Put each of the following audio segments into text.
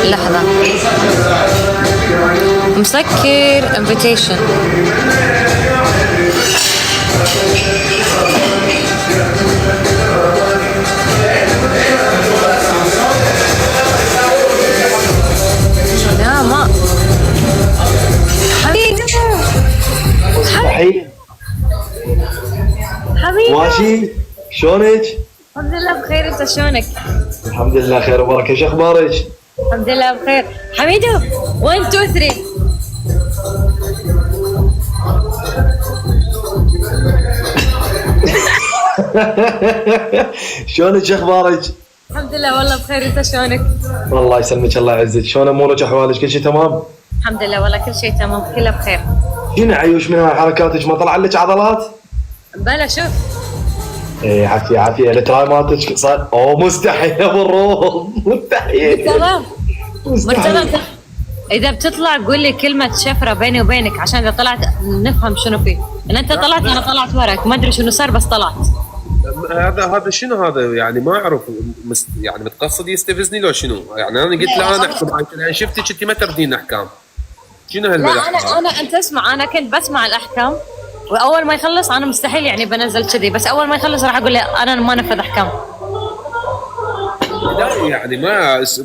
لحظة، مسكر invitation. لا ما حبيبي حبيبي ماشي، شلونك؟ الحمد لله بخير، انت شلونك؟ الحمد لله خير وبركة، ايش اخبارك؟ الحمد لله بخير. حميدو 1 2 3. شلونك، ايش اخبارك؟ الحمد لله والله بخير، انت شلونك؟ الله يسلمك، الله يعزك، شلون امورك احوالك، كل شيء تمام؟ الحمد لله والله كل شيء تمام، كله بخير. شنو عيوش من هاي حركاتك، ما طلع لك عضلات؟ بلا شوف ايه عافية عافية، التراي مالتك صار مستحيل ابو الروح، مستحيل تمام مستحيل. مرتضى، اذا بتطلع قول لي كلمة شفرة بيني وبينك عشان اذا طلعت نفهم شنو فيه، ان انت طلعت انا طلعت وراك، ما ادري شنو صار بس طلعت. هذا شنو هذا يعني ما اعرف يعني متقصد يستفزني لو شنو يعني انا قلت له انا احكم انا شفتك انت ما تردين احكام شنو لا هالملح انا انت اسمع، انا كنت بسمع الاحكام واول ما يخلص انا مستحيل يعني بنزل كذي، بس اول ما يخلص راح اقول له انا ما نفذ احكام. لا يعني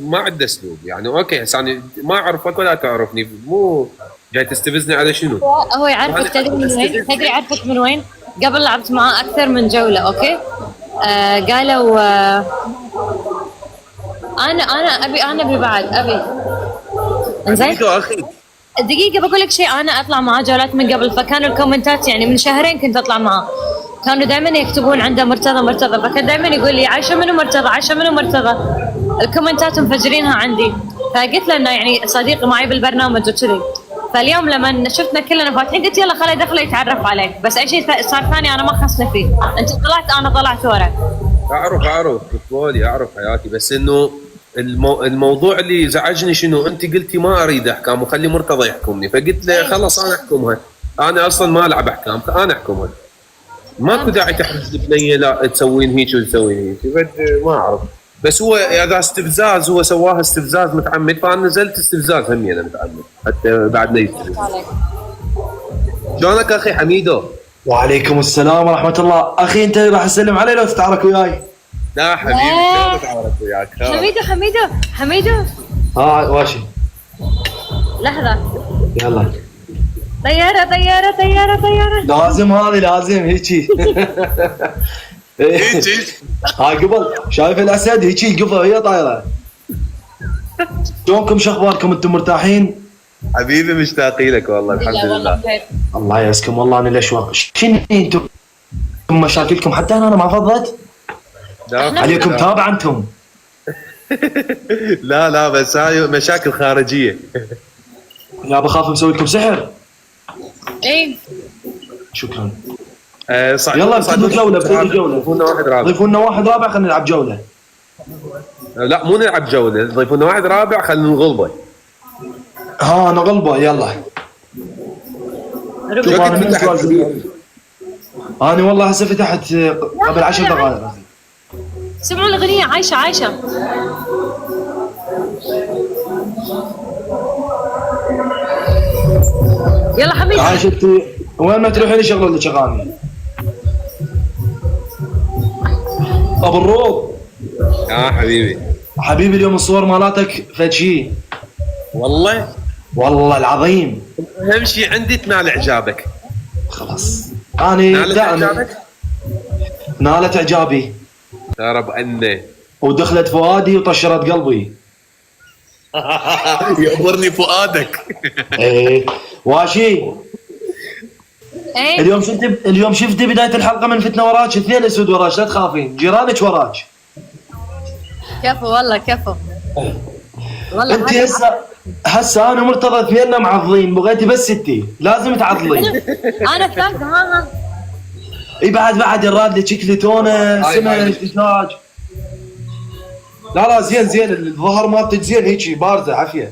ما عنده اسلوب يعني اوكي ثاني ما اعرفك ولا تعرفني مو جاي تستفزني على شنو؟ هو يعرفك، تدري من وين؟ تدري يعرفك من وين؟ قبل لعبت معاه اكثر من جوله، اوكي؟ قالوا انا ابي بعد ابي. انزين اخي دقيقه بقول لك شيء، انا اطلع معاه جولات من قبل، فكانوا الكومنتات يعني من شهرين كنت اطلع معاه، كانوا دائما يكتبون عنده مرتضى مرتضى، فكان دائما يقول لي عايشه منو مرتضى عايشه منو مرتضى، الكومنتات مفجرينها عندي، فقلت له انه يعني صديقي معي بالبرنامج وكذي، فاليوم لما شفتنا كلنا فاتحين قلت يلا خليه يدخله يتعرف عليك، بس اي شيء صار ثاني انا ما خصني فيه، انت طلعت انا طلعت ورا. اعرف فوتبولي اعرف حياتي، بس انه الموضوع اللي زعجني شنو انت قلتي ما اريد احكام وخلي مرتضى يحكمني، فقلت له خلاص انا احكمها، انا اصلا ما العب احكام فانا احكمها، ماكو داعي تحرج البنيه لا تسوين هيك وتسوين هيك، ما اعرف، بس هو اذا استفزاز هو سواها استفزاز متعمد فانا نزلت استفزاز همي انا متعمد حتى بعد لا يستفز. شلونك اخي حميدو؟ وعليكم السلام ورحمة الله، اخي انت راح تسلم علي لو تتعارك وياي؟ لا حبيبي شلون اتعارك وياك؟ حميدو ها واشي لحظه، يلا طياره لازم هذه لازم هيجي. هيك هاي قبل شايف الاسد هيجي القفا وهي طايره. شلونكم، شو اخباركم، انتم مرتاحين؟ حبيبي مشتاقين لك والله الحمد لله. الله يعزكم والله، انا الاشواق شنو انتم مشاكلكم، حتى انا ما فضت عليكم تابع انتم. لا بس هاي مشاكل خارجيه. لا بخاف مسوي لكم سحر. ايه شكرا. يلا ابتدوا جوله ضيفونا واحد رابع. ضيفونا واحد رابع خلينا نلعب جوله. لا مو نلعب جوله، ضيفونا واحد رابع خلينا نغلبه. ها نغلبه يلا. شوف انا من انا والله هسه فتحت قبل 10 دقائق. سمعوا الاغنيه عايشه. يلا حبيبي عايشة وين ما تروحين شغلوا لك اغاني. ابو الروض حبيبي اليوم الصور مالاتك فد شيء والله العظيم، اهم شيء عندي تنال اعجابك. خلاص انا نالت اعجابي يا رب اني ودخلت فؤادي وطشرت قلبي. يأمرني فؤادك. ايه واشي. ايه اليوم شفتي بدايه الحلقه من فتنه وراك، اثنين اسود وراك، لا تخافين جيرانك وراك. كفو والله كفو والله. انت هسه انا مرتضى اثنيننا معضلين، بغيتي بس ستي لازم تعضلين. انا ثالثه ها اي بعد الراد لك شكلي تونه سمك دجاج. لا زين الظهر مالتك زين هيجي بارده عافيه.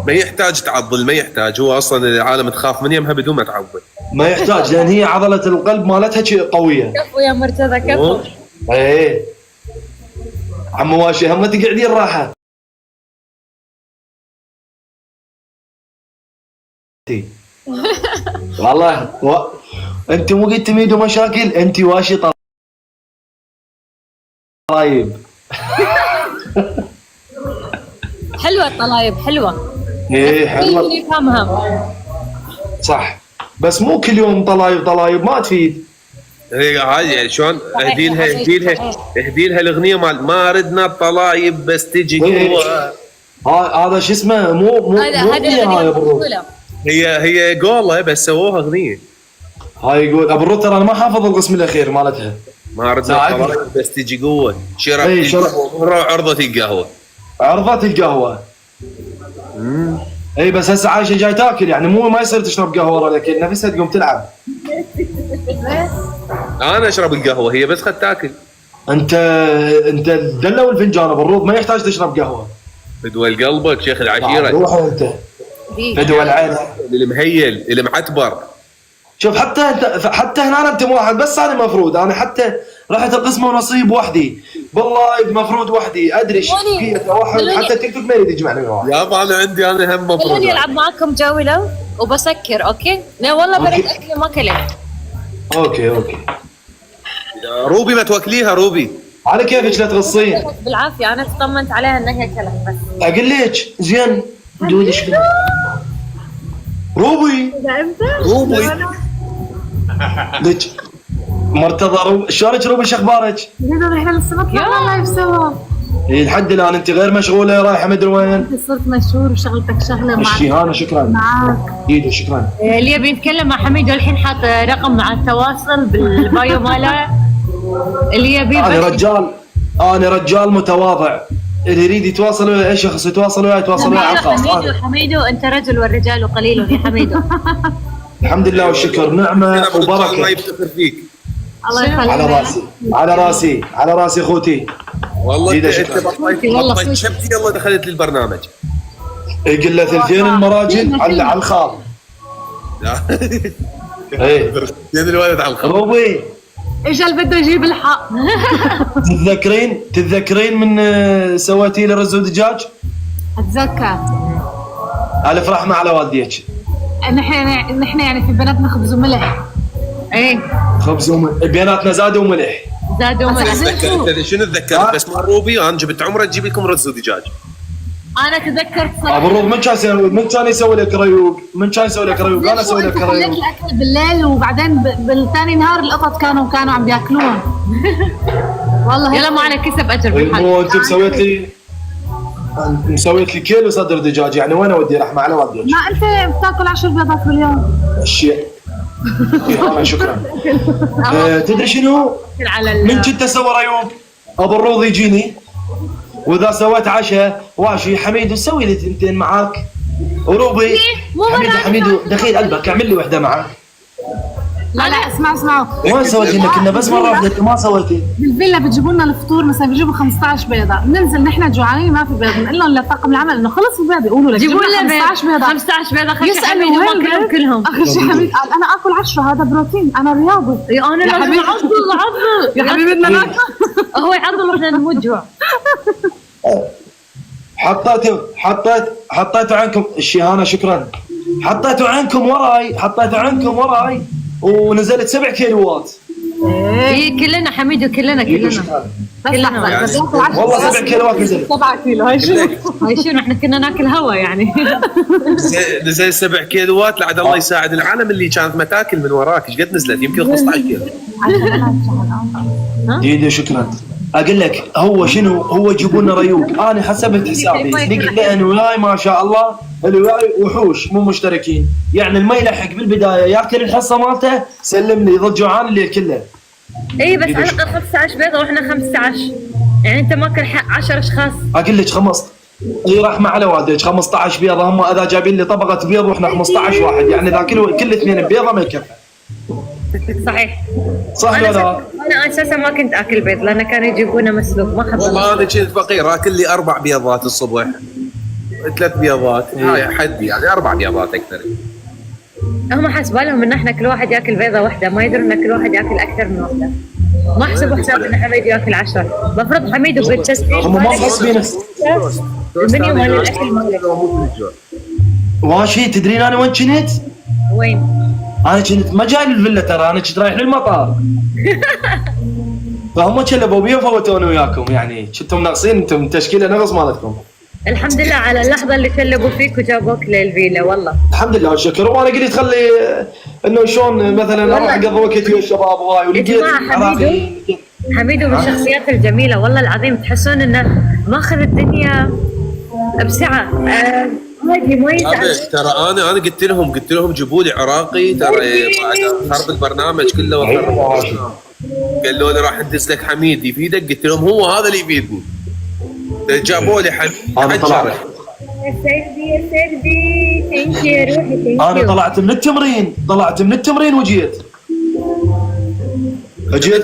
ما يحتاج تعضل، ما يحتاج، هو اصلا العالم تخاف من يمها بدون ما تعضل. ما يحتاج لان هي عضله القلب مالتها قويه. كفو يا مرتضى كفو. ايه عم واشي هم تقعدين راحه. والله انت مو قلت تميدوا مشاكل، انت واشي طلايب. حلوه الطلايب حلوه. ايه حلوه اللي يفهمها. صح، بس مو كل يوم طلايب ما تفيد. هي هاي يعني شلون اهدي لها الاغنيه مال ما ردنا الطلايب بس تجي قوه. هذا شو اسمه مو هذا أغنية هاي ابو الروت. هي قولة بس سووها اغنيه. هاي يقول ابو الروت ترى انا ما حافظ القسم الاخير مالتها. ما ردنا الطلايب بس تجي قوه. شربت مره عرضت القهوه. عرضت القهوه. اي بس هسه عايشه جاي تاكل يعني مو ما يصير تشرب قهوه ورا الاكل، نفسها تقوم تلعب. انا اشرب القهوه هي بس خد تاكل. انت دلو الفنجان ابو الروض ما يحتاج تشرب قهوه. فدوى قلبك شيخ العشيره. روح انت فدوى العين المهيل المعتبر. شوف حتى هنا انت واحد بس انا مفروض انا حتى رحت القسم ونصيب وحدي بالله مفروض وحدي ادري في توحد حتى تيك توك ما يريد يجمعني وياه. يابا انا عندي انا هم مفروض. خلوني العب معاكم جوله وبسكر اوكي؟ لا والله بريد اكل ما كلت. اوكي روبي ما توكليها روبي. على كيفك لا تغصين. بالعافيه انا اطمنت عليها انها كلت بس. اقول لك زين دودي شنو؟ روبي لك مرتضى شلونك روبي شو اخبارك؟ احنا لسه ما طلعنا لايف سوا. اي لحد الان انت غير مشغوله رايحه مدري وين؟ انت صرت مشهور وشغلتك شغله معك. الشيهانه شكرا معك ايده شكرا. اللي يبي يتكلم مع حميد والحين حاط رقم مع التواصل بالبايو ماله اللي يبي. انا رجال متواضع، اللي يريد يتواصل وياي اي شخص يتواصل وياي على الخاص. حميدو انت رجل والرجال قليل يا حميدو. الحمد لله والشكر نعمه وبركه. الله يفتخر فيك. الله يخليك. على راسي اخوتي. والله انت بطيت شبتي يلا دخلت للبرنامج. يقول له ثلثين المراجل على الخال. ايه زين الولد على الخال. روبي اجل بده يجيب الحق. تتذكرين من سويتي لي رز ودجاج؟ اتذكر. الف رحمه على والديك. نحن يعني في بلدنا خبز وملح. ايه خبز وملح بيناتنا زاد وملح. شنو تذكرت بس مال روبي انا جبت عمره تجيب لكم رز ودجاج. انا تذكرت صراحه. ابو الروض من كان يسوي لك ريوق؟ انا اسوي لك ريوق. الاكل بالليل وبعدين بالثاني نهار القطط كانوا عم بياكلون. والله يلا معنا كسب اجر بالحق. مو انت مسويت لي كيلو صدر دجاج يعني وين اودي رحمه على والديك؟ ما انت بتاكل 10 بيضات باليوم. الشيء شكرا. تدري شنو؟ من كنت اسوي ريوق ابو الروض يجيني واذا سويت عشاء واشي حميد سوي لي ثنتين معاك وروبي. حميد دخيل قلبك اعمل لي وحده معاك. لا اسمعوا وين سويتي؟ انك كنا بس مره واحده ما سويتي. بالفيلا بتجيبوا لنا الفطور مثلا بيجيبوا 15 بيضه، بننزل نحن جوعانين ما في بيض، بنقول لهم لطاقم العمل انه خلص البيض، بيقولوا لك جيبوا لنا 15 بيضه. 15 بيضه خلي يسالوا وين كلهم. اخر شيء حميد قال انا اكل 10 هذا بروتين انا رياضي. انا لازم اعضل يا حبيبي بدنا ناكل. هو يعضل واحنا نموت جوع. حطيتوا عنكم الشيهانه شكرا. حطيتوا عنكم وراي ونزلت 7 كيلوات. ايه كلنا حميد وكلنا بس والله 7 كيلوات نزلت. 7 كيلو هاي شنو احنا كنا ناكل هوا يعني. نزل 7 كيلوات لعد الله يساعد العالم اللي كانت متاكل من وراك ايش قد نزلت؟ يمكن 15 كيلو. ديدي شكرا. اقول لك هو شنو هو يجيبوا لنا ريوق. انا حسبت حسابي لقيت انا وياي ما شاء الله اللي وياي وحوش مو مشتركين يعني المي يلحق بالبدايه ياكل الحصه مالته سلم لي يظل جوعان الليل كله. اي بس انا 15 بيضه واحنا 15 يعني انت ماكل 10 اشخاص. اقول لك اي رحمه على والديك 15 بيضه هم اذا جايبين لي طبقه بيض واحنا 15 واحد يعني اذا كل اثنين بيضه ما يكفي. صحيح صح ولا؟ انا اساسا ما كنت اكل بيض لان كانوا يجيبونه مسلوق ما احب. والله انا كنت فقير اكل لي 4 بيضات الصبح 3 بيضات هاي حدي يعني 4 بيضات اكثر. هم حسبوا لهم ان احنا كل واحد ياكل بيضه واحده ما يدرون ان كل واحد ياكل اكثر من واحده. ما حسبوا حساب ان حميد ياكل 10. المفروض حميد وبالتسبيح هم ما محسبين. المنيو مال الاكل مالك. واشي تدرين انا وين كنت؟ وين؟ انا كنت ما جاي للفيلا ترى، انا كنت رايح للمطار. فهم كلبوا بي وفوتوني وياكم، يعني كنتم ناقصين انتم تشكيله نغص مالتكم. الحمد لله على اللحظه اللي كلبوا فيك وجابوك للفيلا والله. الحمد لله والشكر. وانا قلت خلي انه شلون مثلا اروح اقضي وقت ويا الشباب وهاي، ولقيت حميدو من الشخصيات الجميله والله العظيم، تحسون انه ماخذ الدنيا بسعه. عادي ما يزعل. ترى انا قلت لهم جيبوا لي عراقي ترى بعد خرب البرنامج كله وخرب. قالوا لي راح ندز لك حميد يفيدك، قلت لهم هو هذا اللي يفيدني. جابوا لي حميد حجره. يا سيدي ثانك يو روحي ثانك يو. انا طلعت من التمرين وجيت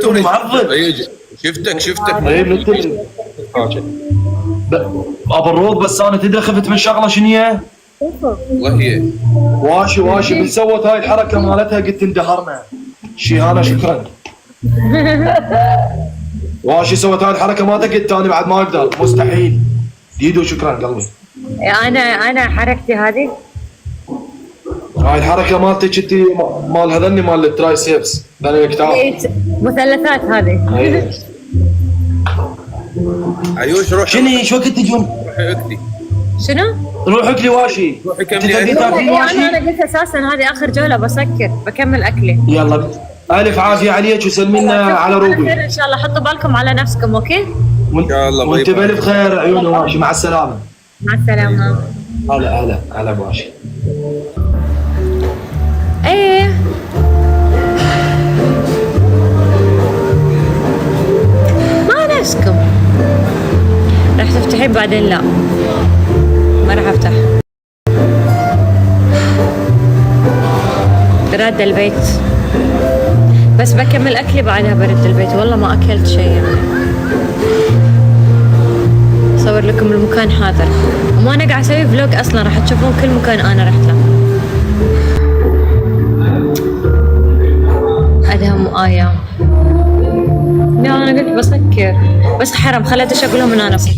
معضل. شفتك اي من التمرين ابو الروض. بس انا تدري خفت من شغله شنو هي؟ وهي واشي من سوت هاي الحركه مالتها قلت اندهرنا. شيهانه شكرا. واشي سوت هاي الحركه مالتها قلت انا بعد ما اقدر مستحيل. ديدو شكرا قلبي. انا حركتي هذه هاي الحركه مالتك انت مال هذني مال الترايسبس ثاني الكتاف مثلثات هذه. عيوش روح شنو شو وقت تجون؟ روحي اكلي. شنو؟ روح اكلي واشي. روحي كملي انا قلت اساسا هذه اخر جوله بسكر بكمل اكلي. يلا الف عافيه عليك وسلمينا على روبي. ان شاء الله حطوا بالكم على نفسكم اوكي؟ ان شاء الله. وانت بالف خير عيون واشي. مع السلامه. مع السلامه. هلا بواشي. ايه ما نفسكم راح تفتحين بعدين؟ لا ما راح افتح. برد البيت بس بكمل اكلي بعدها برد البيت. والله ما اكلت شيء يعني. اصور لكم المكان حاضر وما انا قاعد اسوي فلوج اصلا. راح تشوفون كل مكان انا رحت له. ادهم وايام. لا انا قلت بسكر بس حرام خليت ايش اقول لهم ان انا بسكر.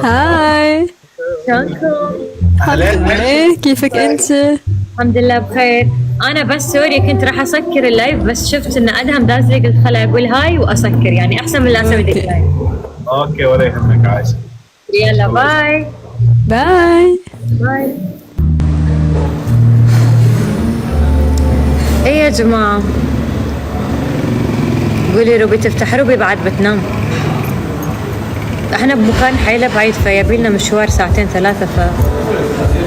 هاي شلونكم؟ ايه كيفك انت؟ الحمد لله بخير. انا بس سوري كنت راح اسكر اللايف بس شفت ان ادهم داز لي قلت خلي اقول هاي واسكر يعني احسن من اللي اسوي ذيك اللايف. اوكي ولا يهمك عايشه. يلا باي باي. باي. ايه يا جماعة قولي روبي تفتح. روبي بعد بتنام. احنا بمكان حيلة بعيد فيبيلنا مشوار ساعتين ثلاثة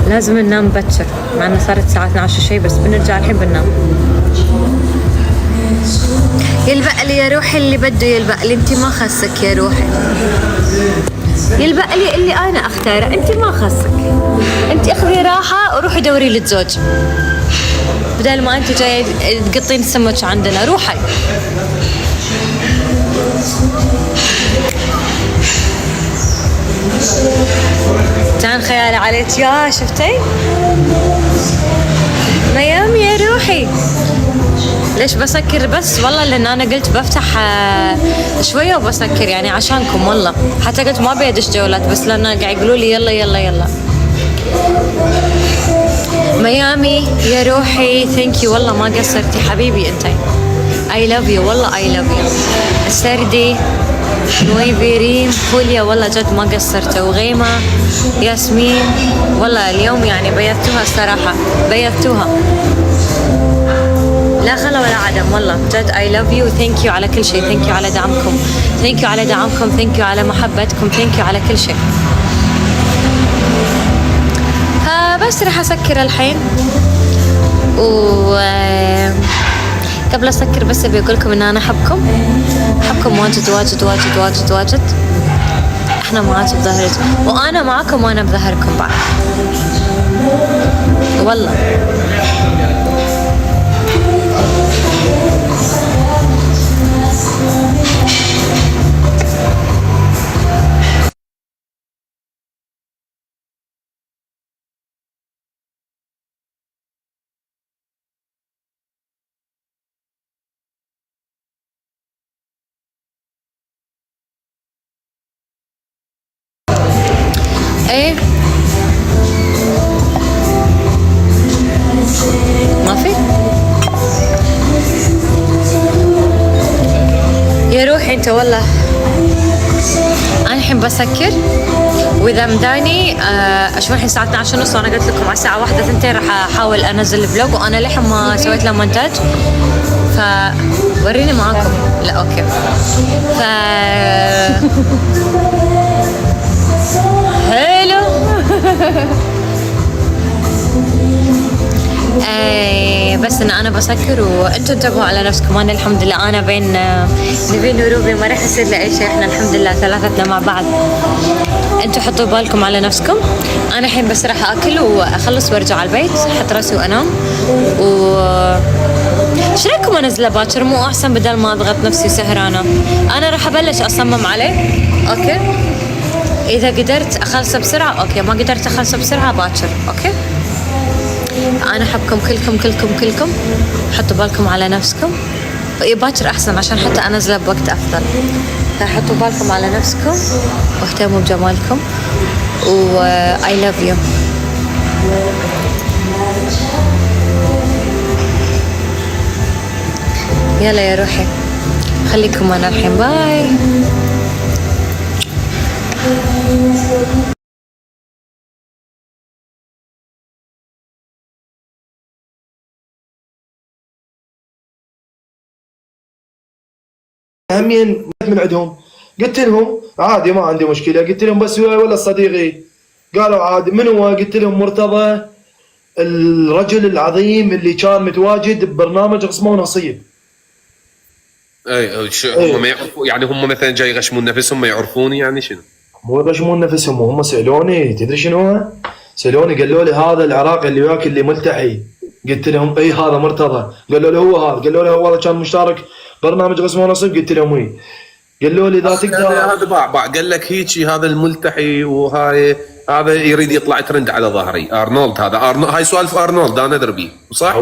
فلازم ننام بكر مع انه صارت الساعة 12 شي بس بنرجع الحين بننام. يلبق لي يا روحي اللي بده يلبق لي. انت ما خصك يا روحي. يلبق لي اللي انا اختاره. انت ما خصك. انت اخذي راحة وروحي دوري للزوج بدل ما انت جاي تقطين السمك عندنا. روحي. كان خيالي عليك يا شفتي ميام يا روحي. ليش بسكر بس والله لان انا قلت بفتح شويه وبسكر يعني عشانكم والله. حتى قلت ما بيدش جولات بس لان قاعد يقولوا لي يلا يلا يلا. ميامي يا روحي ثانك يو والله ما قصرتي حبيبي انت. اي لاف يو والله اي لاف يو. السردي نويفيرين فوليا والله جد ما قصرتوا. وغيمة ياسمين والله اليوم يعني بيضتوها الصراحة بيضتوها لا خلا ولا عدم والله جد. اي لاف يو ثانك يو على كل شيء. ثانك يو على دعمكم. ثانك يو على دعمكم. ثانك يو على محبتكم. ثانك يو على كل شيء. بس راح اسكر الحين و قبل اسكر بس ابي اقول لكم ان انا احبكم واجد واجد واجد واجد واجد. احنا معاك بظهرك وانا معاكم وانا بظهركم بعد والله. ايه ما في يا روحي انت والله. انا الحين بسكر واذا مداني اشوف الحين الساعه 12:30 وانا قلت لكم على الساعه 1 2 راح احاول انزل فلوج وانا للحين ما سويت له مونتاج فوريني معاكم. لا اوكي ف حلو. بس ان انا بسكر وانتم انتبهوا على نفسكم. انا الحمد لله انا بين نبين وروبي ما راح يصير لي اي شيء. احنا الحمد لله ثلاثتنا مع بعض. انتم حطوا بالكم على نفسكم. انا الحين بس راح اكل واخلص وارجع على البيت احط راسي وانام. ايش رايكم انزله باكر مو احسن بدل ما اضغط نفسي سهرانه؟ انا راح ابلش اصمم عليه. اوكي اذا قدرت اخلصه بسرعه اوكي ما قدرت اخلصه بسرعه باكر. اوكي انا احبكم كلكم حطوا بالكم على نفسكم. باكر احسن عشان حتى انزله بوقت افضل. فحطوا بالكم على نفسكم واهتموا بجمالكم و I love you. يلا يا روحي خليكم انا الحين باي. همين من عندهم قلت لهم عادي ما عندي مشكله. قلت لهم بس ولا صديقي قالوا عادي. من هو؟ قلت لهم مرتضى الرجل العظيم اللي كان متواجد ببرنامج اسمه نصيب. اي هم ما يعرفوا يعني هم مثلا جاي يغشمون نفسهم ما يعرفوني يعني شنو؟ مو يغشمون نفسهم هم سالوني. تدري شنو؟ سالوني قالوا لي هذا العراقي اللي وياك اللي ملتحي. قلت لهم اي هذا مرتضى. قالوا له هو هذا. قالوا له والله كان مشترك برنامج اسمه نصيب. قلت لهم وي. قالوا لي اذا تقدر هذا باع قال لك هيجي هذا الملتحي وهاي هذا يريد يطلع ترند على ظهري. ارنولد هذا هاي سوالف ارنولد انا ادري صح؟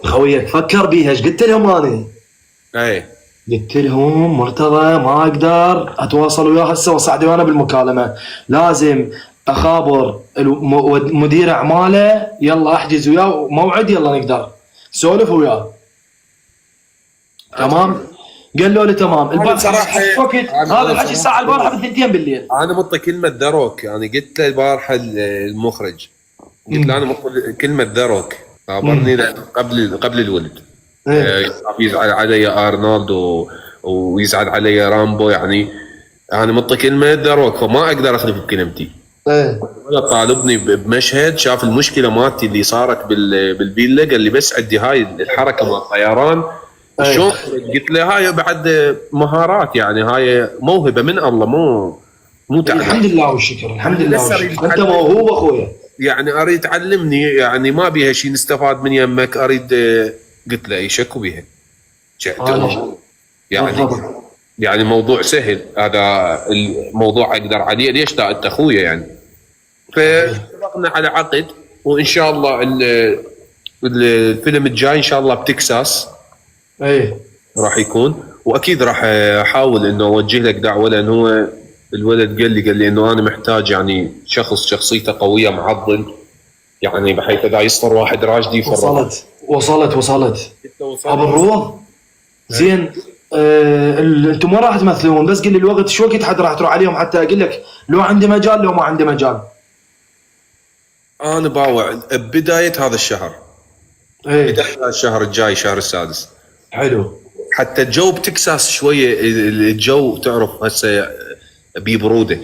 خويك فكر بيها. ايش قلت لهم انا؟ اي قلت لهم مرتضى ما اقدر اتواصل وياه هسه وصعدي وانا بالمكالمه. لازم اخابر مدير اعماله يلا احجز وياه موعد يلا نقدر سولف وياه. تمام. قالوا لي تمام. البارحه هذا الحكي الساعه البارحه بالثنتين بالليل. انا مطي كلمه ذروك يعني قلت له البارحه المخرج قلت له انا مطي كلمه ذروك خبرني قبل الولد. يزعل علي ارنولد ويزعل علي رامبو يعني انا مطي كلمه ذروك فما اقدر اخلف بكلمتي. ولا طالبني بمشهد شاف المشكله مالتي اللي صارت بالفيلا قال لي بس عندي هاي الحركه مال الطيران شلون؟ قلت له هاي بعد مهارات يعني هاي موهبه من الله مو تعلم. الحمد لله والشكر. الحمد لله والشكر. انت موهوب اخويا يعني. اريد تعلمني يعني ما بيها شيء نستفاد من يمك اريد. قلت له اي شكو بيها يعني موضوع سهل هذا الموضوع اقدر عليه. ليش لا انت اخويا يعني. فاتفقنا على عقد وان شاء الله الفيلم الجاي ان شاء الله بتكساس. راح يكون واكيد راح احاول انه اوجه لك دعوه لان هو الولد قال لي انه انا محتاج يعني شخص شخصيته قويه معضل يعني بحيث اذا يصدر واحد راجدي وصلت ابو الروض زين. انتم ما راح تمثلون بس قل لي الوقت شو وقت حد راح تروح عليهم حتى اقول لك لو عندي مجال لو ما عندي مجال. انا باوع بدايه هذا الشهر. بدايه الشهر الجاي شهر السادس. حلو. حتى الجو بتكساس شويه الجو تعرف هسه ببروده